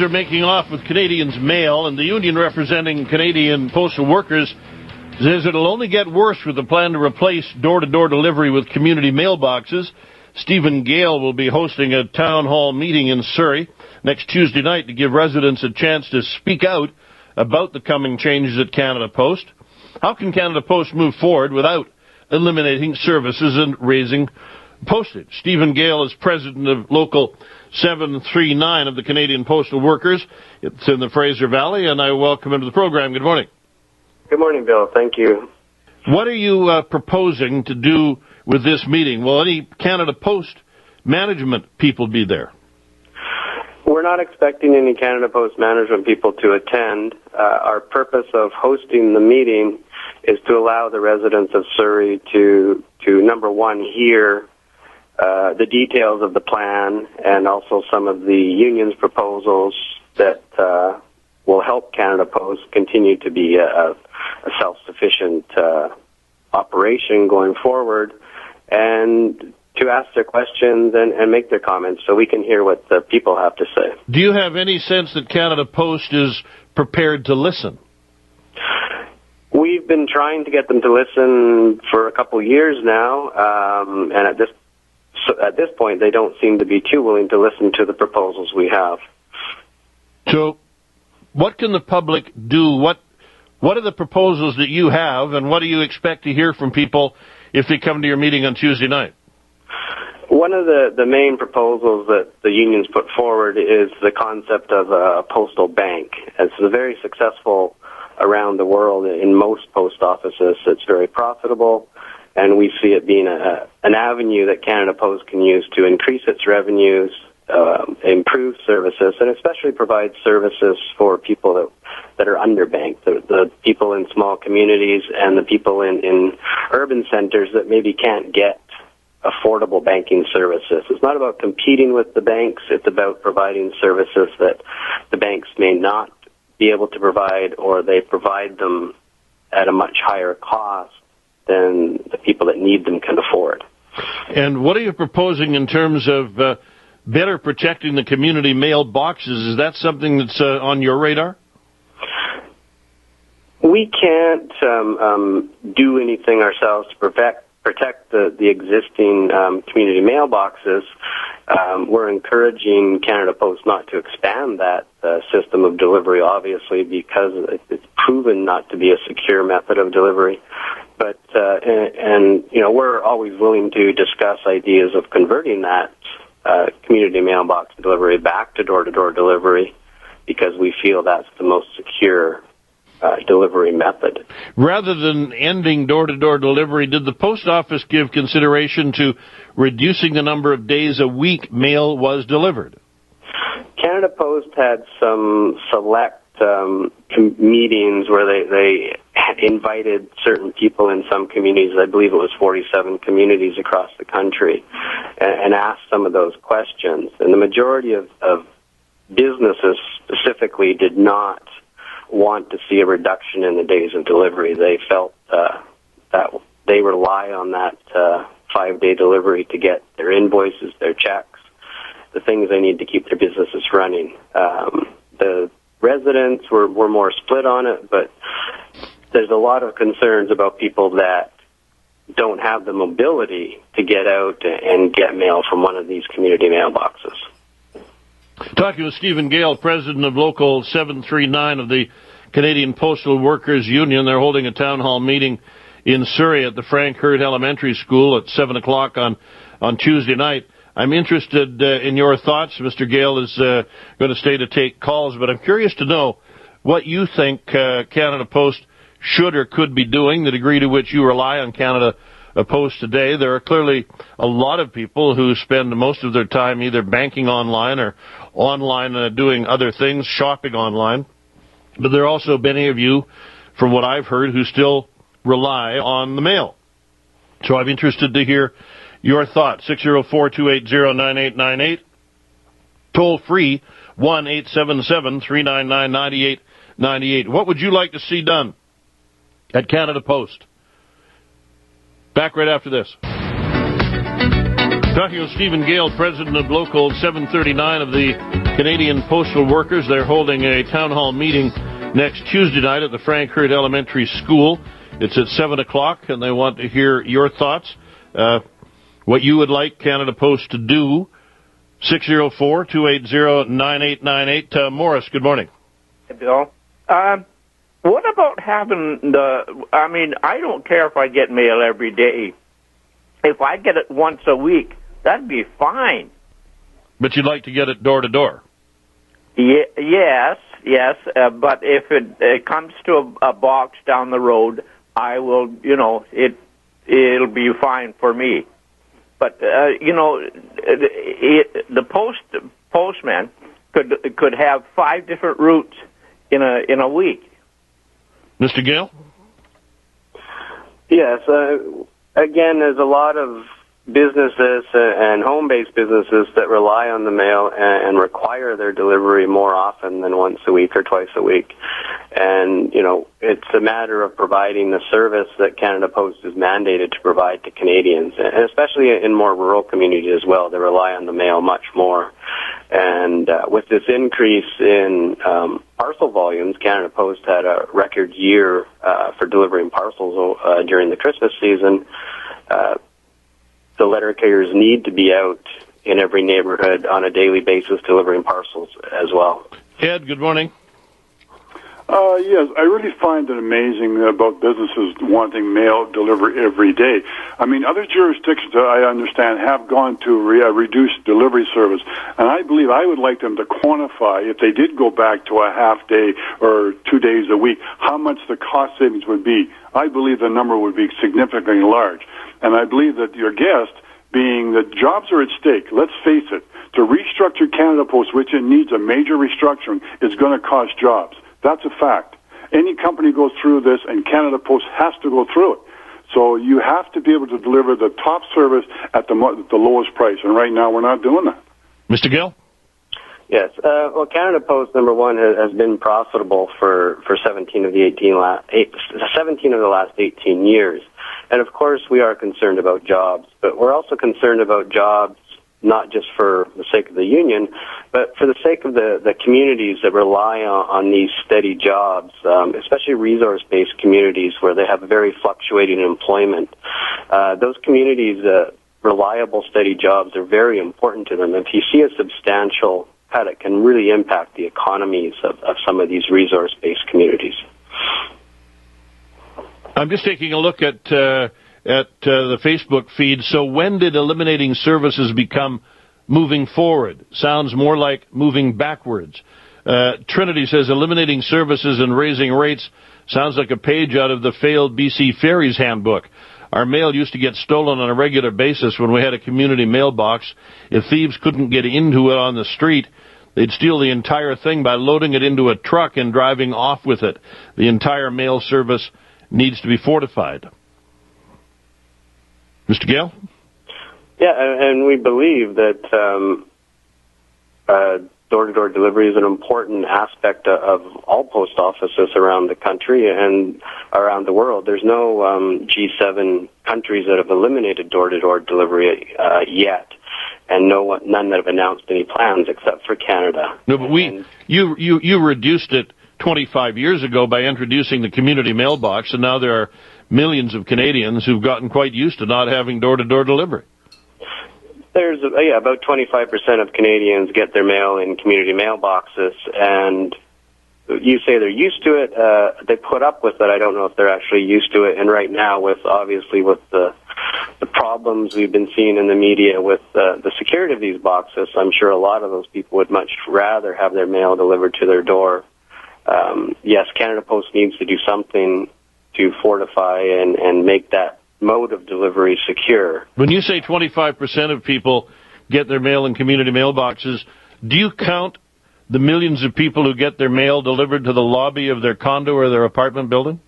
are making off with Canadians' mail, and the union representing Canadian postal workers says it'll only get worse with the plan to replace door-to-door delivery with community mailboxes. Stephen Gale will be hosting a town hall meeting in Surrey next Tuesday night to give residents a chance to speak out about the coming changes at Canada Post. How can Canada Post move forward without eliminating services and raising postage? Stephen Gale is president of Local 739 of the Canadian Postal Workers. It's in the Fraser Valley, and I welcome him to the program. Good morning. Good morning, Bill. Thank you. What are you proposing to do with this meeting? Will any Canada Post management people be there? We're not expecting any Canada Post management people to attend. Our purpose of hosting the meeting is to allow the residents of Surrey to number one, hear the details of the plan and also some of the union's proposals that will help Canada Post continue to be a self-sufficient operation going forward, and to ask their questions and make their comments so we can hear what the people have to say. Do you have any sense that Canada Post is prepared to listen? We've been trying to get them to listen for a couple years now, and at this point they don't seem to be too willing to listen to the proposals we have. So what can the public do? What are the proposals that you have, and what do you expect to hear from people if they come to your meeting on Tuesday night? One of the main proposals that the unions put forward is the concept of a postal bank. It's very successful around the world in most post offices. It's very profitable, and we see it being an avenue that Canada Post can use to increase its revenues, improve services, and especially provide services for people that are underbanked, the people in small communities and the people in urban centers that maybe can't get affordable banking services. It's not about competing with the banks. It's about providing services that the banks may not be able to provide, or they provide them at a much higher cost than the people that need them can afford. And what are you proposing in terms of better protecting the community mailboxes? Is that something that's on your radar? We can't do anything ourselves to protect the existing community mailboxes. We're encouraging Canada Post not to expand that system of delivery, obviously, because it's proven not to be a secure method of delivery. But we're always willing to discuss ideas of converting that community mailbox delivery back to door-to-door delivery, because we feel that's the most secure delivery method. Rather than ending door-to-door delivery, did the post office give consideration to reducing the number of days a week mail was delivered? Canada Post had some select meetings where they invited certain people in some communities, I believe it was 47 communities across the country, and asked some of those questions. And the majority of businesses specifically did not want to see a reduction in the days of delivery. They felt that they rely on that 5-day delivery to get their invoices, their checks, the things they need to keep their businesses running. The residents were more split on it, but there's a lot of concerns about people that don't have the mobility to get out and get mail from one of these community mailboxes. Talking with Stephen Gale, president of Local 739 of the Canadian Postal Workers Union. They're holding a town hall meeting in Surrey at the Frank Hurd Elementary School at 7 o'clock on Tuesday night. I'm interested in your thoughts. Mr. Gale is going to stay to take calls, but I'm curious to know what you think Canada Post should or could be doing, the degree to which you rely on Canada Post today. There are clearly a lot of people who spend most of their time either banking online or online doing other things, shopping online. But there are also many of you, from what I've heard, who still rely on the mail. So I'm interested to hear your thoughts. 604-280-9898. Toll free, 1-877-399-9898. What would you like to see done at Canada Post? Back right after this. Talking with Stephen Gale, president of Local 739 of the Canadian Postal Workers. They're holding a town hall meeting next Tuesday night at the Frank Hurd Elementary School. It's at 7 o'clock, and they want to hear your thoughts, what you would like Canada Post to do. 604-280-9898. Morris, good morning. Hey, Bill. What about having I don't care if I get mail every day. If I get it once a week, that'd be fine. But you'd like to get it door to door? Yes. But if it comes to a box down the road, I will, it'll be fine for me. But, the postman could have 5 different routes in a week. Mr. Gale? Yes. Again, there's a lot of businesses and home-based businesses that rely on the mail and require their delivery more often than once a week or twice a week. And, it's a matter of providing the service that Canada Post is mandated to provide to Canadians, and especially in more rural communities as well. They rely on the mail much more. And with this increase in parcel volumes, Canada Post had a record year for delivering parcels during the Christmas season. The letter carriers need to be out in every neighborhood on a daily basis delivering parcels as well. Ed, good morning. Yes, I really find it amazing about businesses wanting mail delivered every day. I mean, other jurisdictions, I understand, have gone to reduced delivery service, and I believe I would like them to quantify, if they did go back to a half day or 2 days a week, how much the cost savings would be. I believe the number would be significantly large. And I believe that your guest, being that jobs are at stake, let's face it, to restructure Canada Post, which it needs a major restructuring, is going to cost jobs. That's a fact. Any company goes through this, and Canada Post has to go through it. So you have to be able to deliver the top service at the lowest price, and right now we're not doing that. Mr. Gill? Yes. Well, Canada Post, number one, has been profitable for 17 of the last 18 years. And, of course, we are concerned about jobs, but we're also concerned about jobs not just for the sake of the union, but for the sake of the communities that rely on these steady jobs, especially resource-based communities where they have very fluctuating employment. Those communities, reliable, steady jobs are very important to them. If you see a substantial cut, it can really impact the economies of some of these resource-based communities. I'm just taking a look at the Facebook feed. So when did eliminating services become moving forward? Sounds more like moving backwards. Trinity says eliminating services and raising rates sounds like a page out of the failed BC Ferries handbook. Our mail used to get stolen on a regular basis when we had a community mailbox. If thieves couldn't get into it on the street, they'd steal the entire thing by loading it into a truck and driving off with it. The entire mail service needs to be fortified. Mr. Gale? Yeah, and we believe that door-to-door delivery is an important aspect of all post offices around the country and around the world. There's no G7 countries that have eliminated door-to-door delivery yet, and none that have announced any plans except for Canada. No, but you reduced it 25 years ago by introducing the community mailbox, and now there are millions of Canadians who've gotten quite used to not having door-to-door delivery. There's about 25% of Canadians get their mail in community mailboxes, and you say they're used to it. They put up with it. I don't know if they're actually used to it. And right now, with the problems we've been seeing in the media with the security of these boxes, I'm sure a lot of those people would much rather have their mail delivered to their door. Yes, Canada Post needs to do something to fortify and make that mode of delivery secure. When you say 25% of people get their mail in community mailboxes, do you count the millions of people who get their mail delivered to the lobby of their condo or their apartment building?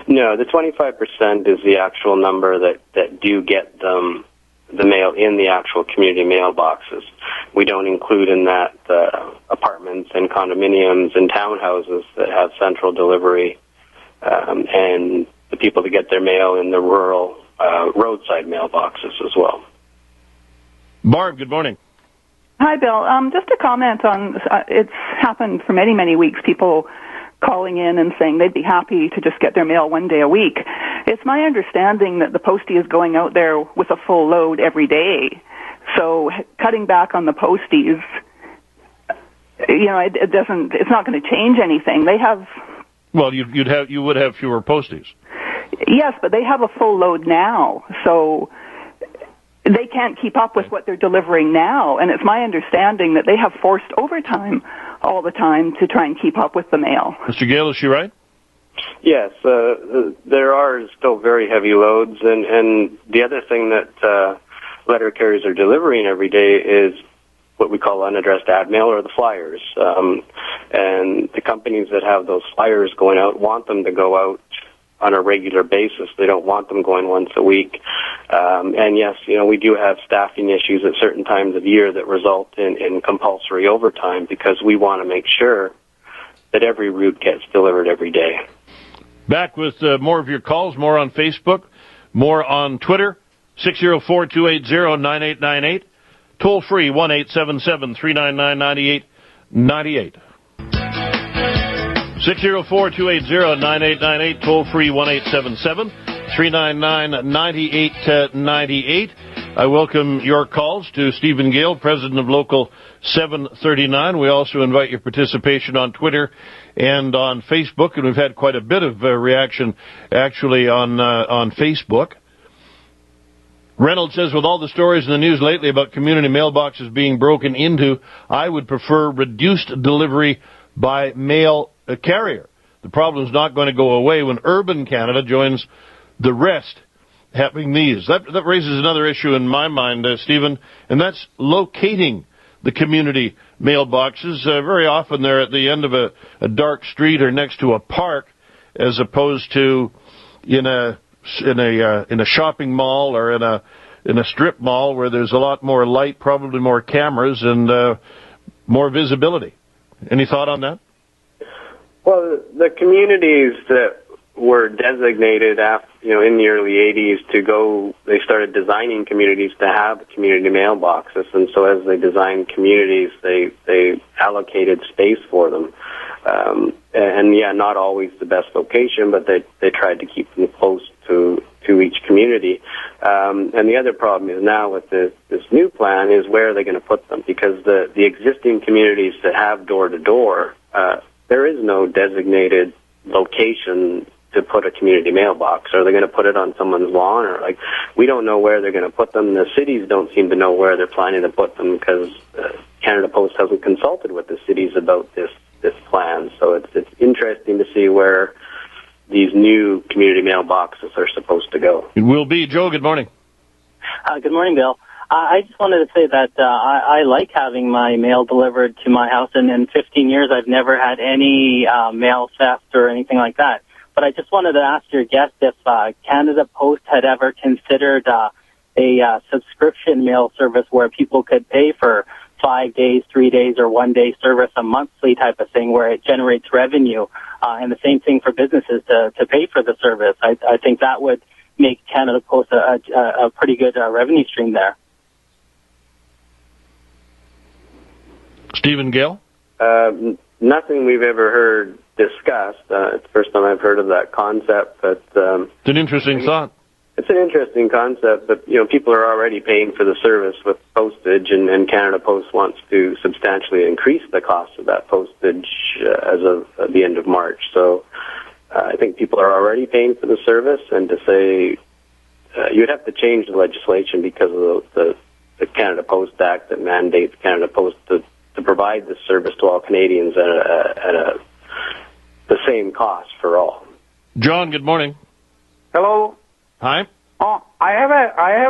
No, the 25% is the actual number that do get the mail in the actual community mailboxes. We don't include in that apartments and condominiums and townhouses that have central delivery, and the people that get their mail in the rural roadside mailboxes as well. Barb, good morning. Hi, Bill. Just a comment on, it's happened for many, many weeks, people calling in and saying they'd be happy to just get their mail one day a week. It's my understanding that the postie is going out there with a full load every day. So cutting back on the posties, it's not going to change anything. They have... Well, you would have fewer posties. Yes, but they have a full load now, so they can't keep up with what they're delivering now, and it's my understanding that they have forced overtime all the time to try and keep up with the mail. Mr. Gale, is she right? Yes, there are still very heavy loads, and the other thing that letter carriers are delivering every day is what we call unaddressed ad mail, or the flyers. And the companies that have those flyers going out want them to go out on a regular basis. They don't want them going once a week. And yes, we do have staffing issues at certain times of year that result in compulsory overtime, because we want to make sure that every route gets delivered every day. Back with more of your calls, more on Facebook, more on Twitter, 604-280-9898, toll free 1-877-399-9898. 604-280-9898, toll-free 1-877-399-9898. I welcome your calls to Stephen Gale, President of Local 739. We also invite your participation on Twitter and on Facebook, and we've had quite a bit of reaction, actually, on Facebook. Reynolds says, with all the stories in the news lately about community mailboxes being broken into, I would prefer reduced delivery by mail carrier. The problem is not going to go away when urban Canada joins the rest having these. That raises another issue in my mind, Stephen, and that's locating the community mailboxes. Very often they're at the end of a dark street or next to a park, as opposed to in a shopping mall or in a strip mall where there's a lot more light, probably more cameras, and more visibility. Any thought on that? Well, the communities that were designated in the early 80s they started designing communities to have community mailboxes, and so as they designed communities, they allocated space for them. Not always the best location, but they tried to keep them close to each community. And the other problem is now with this new plan is where are they going to put them? Because the existing communities that have door-to-door, there is no designated location to put a community mailbox. Are they going to put it on someone's lawn? Or we don't know where they're going to put them. The cities don't seem to know where they're planning to put them, because Canada Post hasn't consulted with the cities about this plan. So it's interesting to see where these new community mailboxes are supposed to go. It will be. Joe, good morning. Good morning, Bill. I just wanted to say that I like having my mail delivered to my house, and in 15 years I've never had any mail theft or anything like that. But I just wanted to ask your guest if Canada Post had ever considered a subscription mail service where people could pay for 5 days, 3 days, or 1 day service, a monthly type of thing where it generates revenue, and the same thing for businesses to pay for the service. I think that would make Canada Post a pretty good revenue stream there. Stephen Gale? Nothing we've ever heard discussed. It's the first time I've heard of that concept, but it's an interesting thought. It's an interesting concept, but people are already paying for the service with postage, and Canada Post wants to substantially increase the cost of that postage as of the end of March. So I think people are already paying for the service, and to say you'd have to change the legislation because of the Canada Post Act that mandates Canada Post to provide this service to all Canadians at the same cost for all. John, good morning. Hello. Hi. Oh, I have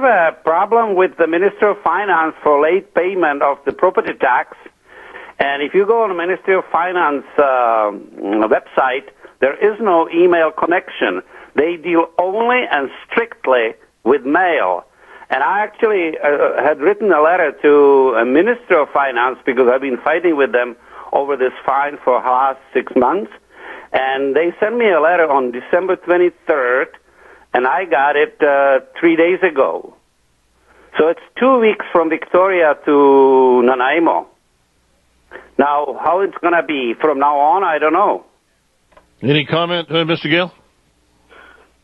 a problem with the Minister of Finance for late payment of the property tax. And if you go on the Ministry of Finance website, there is no email connection. They deal only and strictly with mail. And I actually had written a letter to a Minister of Finance because I've been fighting with them over this fine for the last 6 months. And they sent me a letter on December 23rd, and I got it 3 days ago. So it's 2 weeks from Victoria to Nanaimo. Now, how it's going to be from now on, I don't know. Any comment, Mr. Gale?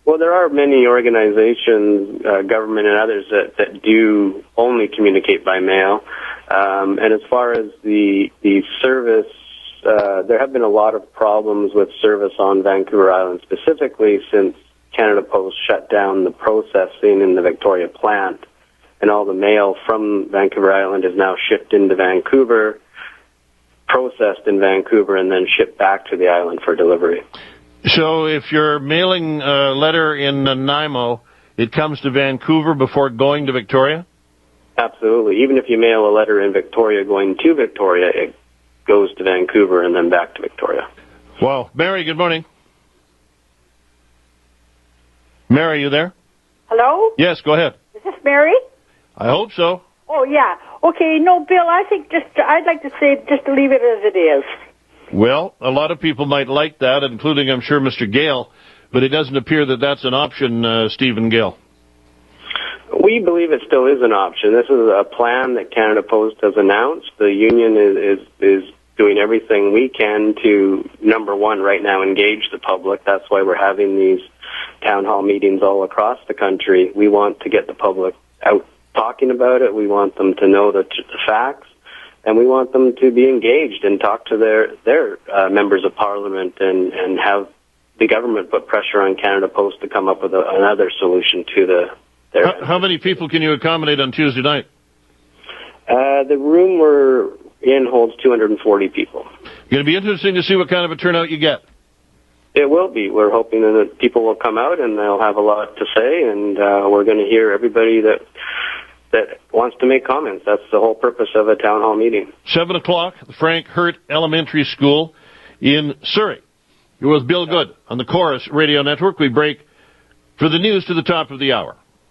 Well, there are many organizations, government and others, that do only communicate by mail. And as far as the service, there have been a lot of problems with service on Vancouver Island, specifically since Canada Post shut down the processing in the Victoria plant. And all the mail from Vancouver Island is now shipped into Vancouver, processed in Vancouver, and then shipped back to the island for delivery. So if you're mailing a letter in Nanaimo, it comes to Vancouver before going to Victoria? Absolutely. Even if you mail a letter in Victoria going to Victoria, it goes to Vancouver and then back to Victoria. Wow. Mary, good morning. Mary, you there? Hello? Yes, go ahead. Is this Mary? I hope so. Oh, yeah. Okay, no, Bill, I think I'd like to say just to leave it as it is. Well, a lot of people might like that, including, I'm sure, Mr. Gale, but it doesn't appear that that's an option, Stephen Gale. We believe it still is an option. This is a plan that Canada Post has announced. The union is doing everything we can to, number one, right now, engage the public. That's why we're having these town hall meetings all across the country. We want to get the public out talking about it. We want them to know the facts, and we want them to be engaged and talk to their members of parliament and have the government put pressure on Canada Post to come up with another solution to their... How many people can you accommodate on Tuesday night? The room we're in holds 240 people. Going to be interesting to see what kind of a turnout you get. It will be. We're hoping that people will come out and they'll have a lot to say, and we're going to hear everybody that wants to make comments. That's the whole purpose of a town hall meeting. 7 o'clock, the Frank Hurt Elementary School in Surrey. You're with Bill Good on the Chorus Radio Network. We break for the news to the top of the hour.